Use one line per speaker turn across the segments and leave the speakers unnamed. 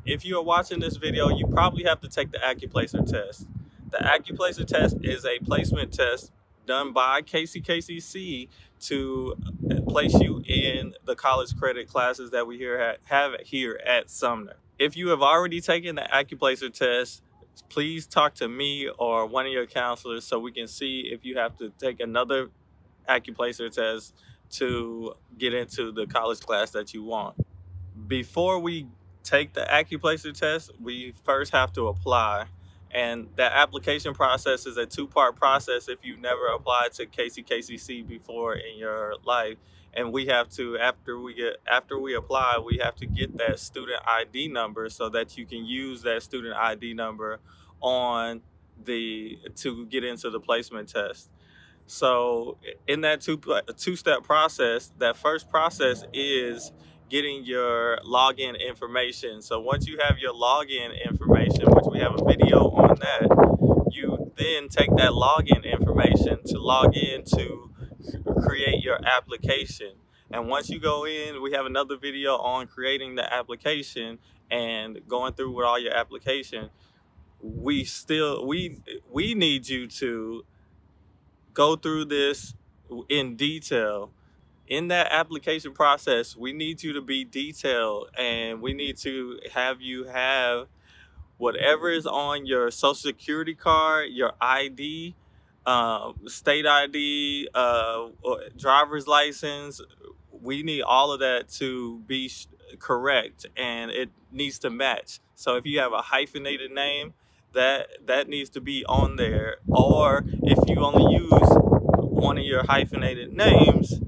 if you are watching this video, you probably have to take the ACCUPLACER test. The ACCUPLACER test is a placement test done by KCKCC to place you in the college credit classes that we have here at Sumner. If you have already taken the ACCUPLACER test, please talk to me or one of your counselors so we can see if you have to take another ACCUPLACER test to get into the college class that you want. Before we take the ACCUPLACER test, we first have to apply. And that application process is a two-part process if you've never applied to KCKCC before in your life. And we have to, after we apply, we have to get that student ID number so that you can use that student ID number on to get into the placement test. So in that two-step process, that first process is getting your login information. So once you have your login information, which we have a video on that, you then take that login information to log in to create your application. And once you go in, we have another video on creating the application and going through with all your application. We need you to go through this in detail. In that application process, we need you to be detailed, and we need to have you have whatever is on your social security card, your ID, state ID, or driver's license. We need all of that to be correct, and it needs to match. So if you have a hyphenated name, that needs to be on there. Or if you only use one of your hyphenated names,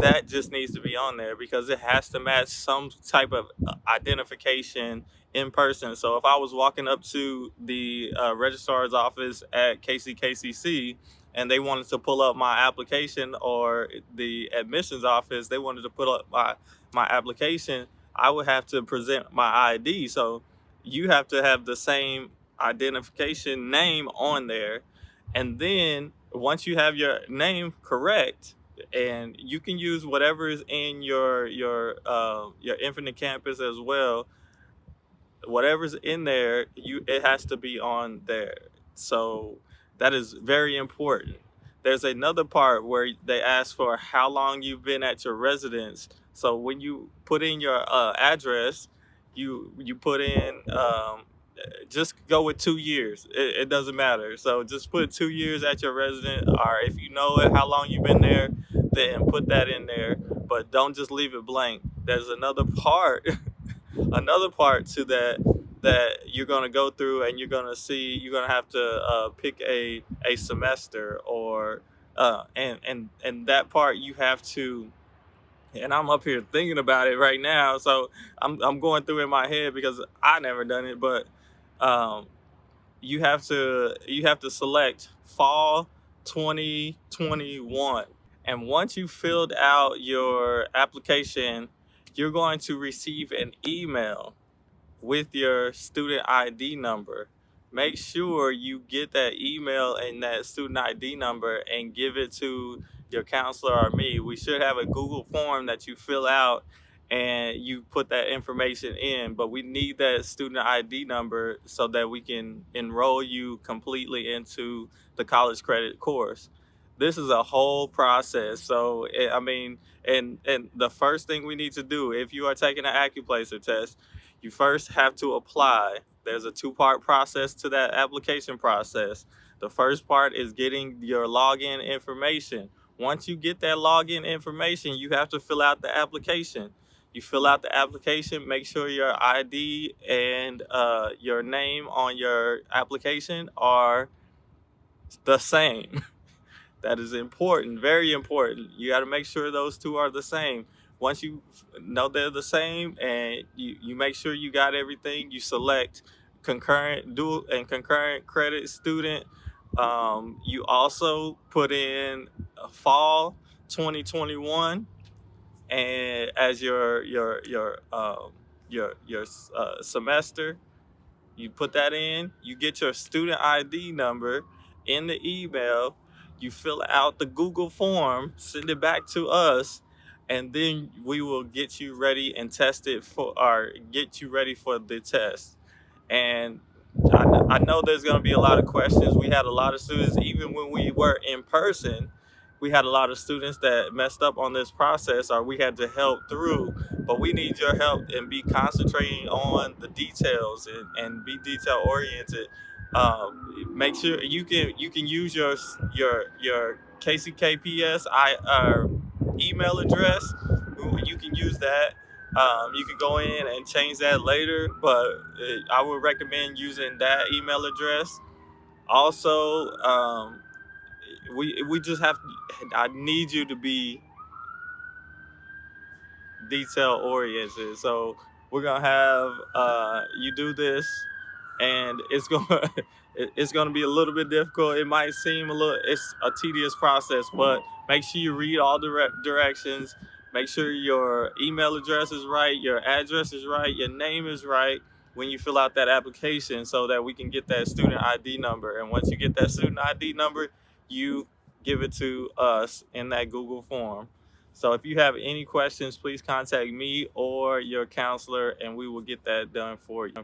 that just needs to be on there because it has to match some type of identification in person. So if I was walking up to the registrar's office at KCKCC and they wanted to pull up my application, or the admissions office, they wanted to pull up my application, I would have to present my ID. So you have to have the same identification name on there. And then once you have your name correct, and you can use whatever is in your Infinite Campus as well. Whatever's in there, it has to be on there. So that is very important. There's another part where they ask for how long you've been at your residence. So when you put in your address, you put in just go with 2 years. It doesn't matter. So just put 2 years at your residence, or if you know it, how long you've been there, then put that in there. But don't just leave it blank. There's another part, another part to that you're gonna go through, and you're gonna see. You're gonna have to pick a semester, or and that part you have to. And I'm up here thinking about it right now, so I'm going through in my head because I never done it, but um, you have to select fall 2021. And once you filled out your application, you're going to receive an email with your student ID number. Make sure you get that email and that student ID number and give it to your counselor or me. We should have a Google form that you fill out and you put that information in, but we need that student ID number so that we can enroll you completely into the college credit course. This is a whole process. So, I mean, and the first thing we need to do if you are taking an ACCUPLACER test, you first have to apply. There's a two-part process to that application process. The first part is getting your login information. Once you get that login information, you have to fill out the application. You fill out the application, make sure your ID and your name on your application are the same. That is important, very important. You got to make sure those two are the same. Once you know they're the same and you make sure you got everything, you select concurrent, dual, and concurrent credit student. You also put in fall 2021 and as your semester. You put that in, you get your student ID number in the email, you fill out the Google form, send it back to us, and then we will get you ready and test it for, or get you ready for the test. And I know there's going to be a lot of questions. We had a lot of students, even when we were in person, we had a lot of students that messed up on this process, or we had to help through. But we need your help and be concentrating on the details, and be detail oriented. Make sure you can use your KCKPS email address. You can use that. You can go in and change that later, but I would recommend using that email address. Also, we just have. I need you to be detail oriented. So we're gonna have you do this, and it's gonna it's gonna be a little bit difficult. It might seem it's a tedious process, but make sure you read all the directions. Make sure your email address is right, your address is right, your name is right when you fill out that application, so that we can get that student ID number. And once you get that student ID number, you give it to us in that Google form. So if you have any questions, please contact me or your counselor, and we will get that done for you.